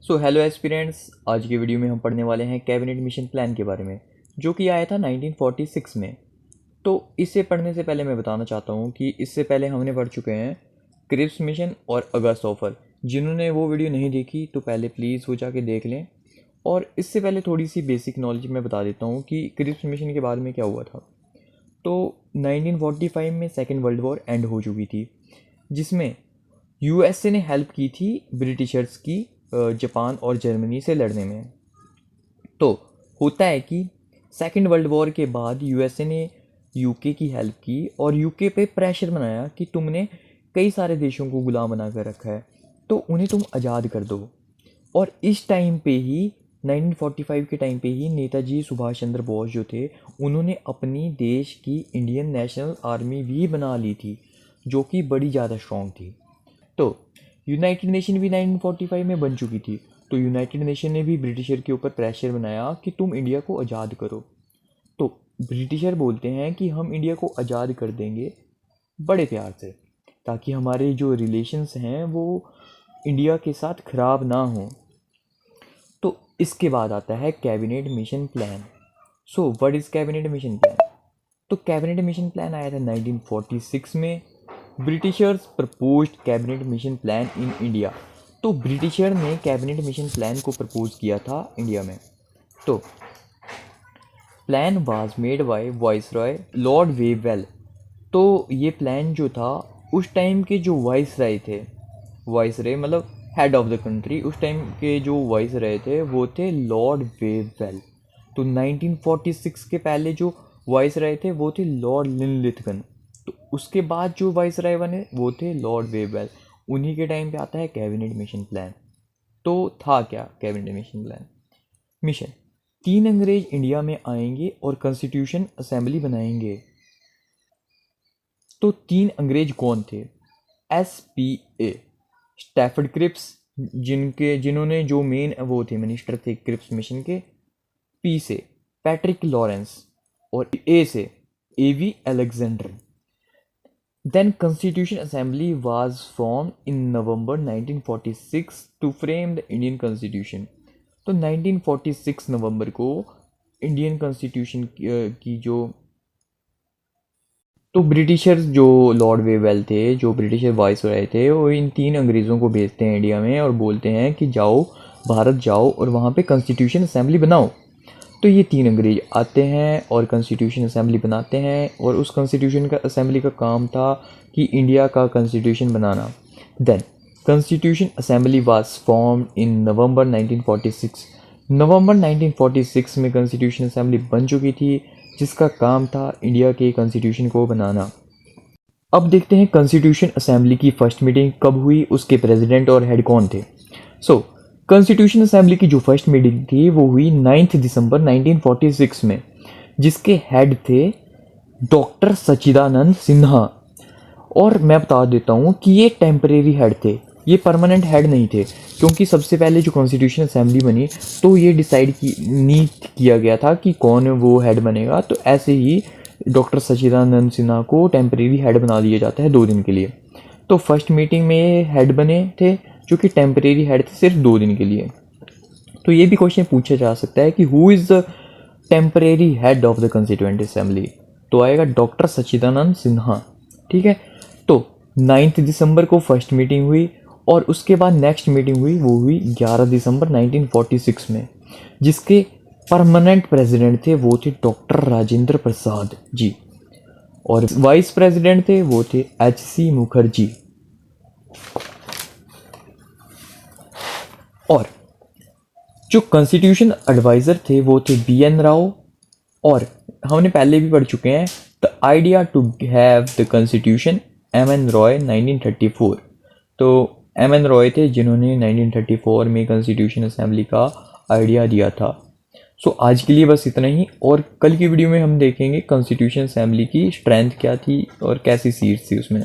So hello aspirants, आज की video में हम पढ़ने वाले हैं कैबिनेट मिशन प्लान के बारे में, जो कि आया था 1946 में। तो इसे पढ़ने से पहले मैं बताना चाहता हूँ कि इससे पहले हमने पढ़ चुके हैं क्रिप्स मिशन और अगस्त ऑफर। जिन्होंने वो वीडियो नहीं देखी तो पहले प्लीज़ वो जाके देख लें। और इससे पहले थोड़ी सी बेसिक नॉलेज मैं बता देता हूँ कि क्रिप्स मिशन के बारे में क्या हुआ था। तो 1945 में सेकेंड वर्ल्ड वॉर एंड हो चुकी थी, जिसमें यूएसए ने हेल्प की थी ब्रिटिशर्स की जापान और जर्मनी से लड़ने में। तो होता है कि सेकेंड वर्ल्ड वॉर के बाद यूएसए ने यूके की हेल्प की और यूके पे प्रेशर बनाया कि तुमने कई सारे देशों को गुलाम बना कर रखा है, तो उन्हें तुम आज़ाद कर दो। और इस टाइम पे ही 1945 के टाइम पे ही नेताजी सुभाष चंद्र बोस जो थे, उन्होंने अपनी देश की इंडियन नेशनल आर्मी भी बना ली थी, जो कि बड़ी ज़्यादा स्ट्रॉन्ग थी। तो यूनाइटेड नेशन भी 1945 में बन चुकी थी। तो यूनाइटेड नेशन ने भी ब्रिटिशर के ऊपर प्रेशर बनाया कि तुम इंडिया को आज़ाद करो। तो ब्रिटिशर बोलते हैं कि हम इंडिया को आज़ाद कर देंगे बड़े प्यार से, ताकि हमारे जो रिलेशंस हैं वो इंडिया के साथ ख़राब ना हों। तो इसके बाद आता है cabinet mission plan. So what is cabinet mission plan? तो कैबिनेट मिशन प्लान आया था 1946 में। Britishers proposed cabinet mission plan in India. तो ब्रिटिशर ने कैबिनेट मिशन प्लान को प्रपोज किया था इंडिया में। तो plan was made by viceroy Lord Wavell. तो ये प्लान जो था, उस टाइम के जो वाइसरॉय थे, वाइसरॉय मतलब हेड ऑफ द कंट्री, उस टाइम के जो वाइसरॉय थे वो थे लॉर्ड वेवेल। तो 1946 के पहले जो वाइसरॉय थे वो थे लॉर्ड लिनलिथगन। तो उसके बाद जो वाइसरॉय बने वो थे लॉर्ड वेवेल। उन्हीं के टाइम पे आता है कैबिनेट मिशन प्लान। तो था क्या कैबिनेट मिशन प्लान? मिशन 3 अंग्रेज इंडिया में आएंगे और कॉन्स्टिट्यूशन असेंबली बनाएंगे। तो 3 अंग्रेज कौन थे? SPA स्टैफर्ड क्रिप्स, जिन्होंने जो मेन वो थे मिनिस्टर थे क्रिप्स मिशन के। P से पैट्रिक लॉरेंस और A से AV Alexander. Then Constitution Assembly was formed in November 1946 to frame the Indian Constitution. तो 1946 नवंबर को इंडियन कॉन्स्टिट्यूशन की जो तो ब्रिटिशर्स जो लॉर्ड वेवेल थे, जो ब्रिटिशर वाइसरॉय थे, वो इन 3 अंग्रेज़ों को भेजते हैं इंडिया में और बोलते हैं कि जाओ भारत जाओ और वहाँ पे कॉन्स्टिट्यूशन असेंबली बनाओ। तो ये 3 अंग्रेज आते हैं और कॉन्स्टिट्यूशन असेंबली बनाते हैं, और उस कॉन्स्टिट्यूशन का असेंबली का काम था कि इंडिया का कॉन्स्टिट्यूशन बनाना। Then constitution assembly was formed in November 1946। नवंबर 1946 में कॉन्स्टिट्यूशन असेंबली बन चुकी थी, जिसका काम था इंडिया के कॉन्स्टिट्यूशन को बनाना। अब देखते हैं कॉन्स्टिट्यूशन असेंबली की फर्स्ट मीटिंग कब हुई, उसके प्रेसिडेंट और हेड कौन थे। कॉन्स्टिट्यूशन असेंबली की जो फर्स्ट मीटिंग थी वो हुई 9 दिसंबर 1946 में, जिसके हेड थे डॉक्टर सच्चिदानंद सिन्हा। और मैं बता देता हूँ कि ये टेम्परेरी हेड थे, ये परमानेंट हेड नहीं थे, क्योंकि सबसे पहले जो कॉन्स्टिट्यूशन असेंबली बनी तो ये डिसाइड नहीं किया गया था कि कौन वो हेड बनेगा। तो ऐसे ही डॉक्टर सच्चिदानंद सिन्हा को टेम्परेरी हेड बना दिया जाता है 2 दिन के लिए। तो फर्स्ट मीटिंग में हेड बने थे जो कि टेम्परेरी हेड थे सिर्फ 2 दिन के लिए। तो ये भी क्वेश्चन पूछा जा सकता है कि who is the temporary head of the constituent assembly? तो आएगा डॉक्टर सच्चिदानंद सिन्हा। ठीक है। तो 9 दिसंबर को फर्स्ट मीटिंग हुई और उसके बाद नेक्स्ट मीटिंग हुई, वो हुई 11 दिसंबर 1946 में, जिसके परमानेंट प्रेसिडेंट थे वो थे डॉक्टर राजेंद्र प्रसाद जी, और वाइस प्रेसिडेंट थे वो थे HC मुखर्जी। और जो कॉन्स्टिट्यूशन एडवाइज़र थे वो थे BN राव। और हमने पहले भी पढ़ चुके हैं the idea to have the constitution, MN Roy 1934। तो MN रॉय थे जिन्होंने 1934 में कॉन्स्टिट्यूशन असेंबली का आइडिया दिया था। आज के लिए बस इतना ही, और कल की वीडियो में हम देखेंगे कॉन्स्टिट्यूशन असेंबली की स्ट्रेंथ क्या थी और कैसी सीट्स थी उसमें।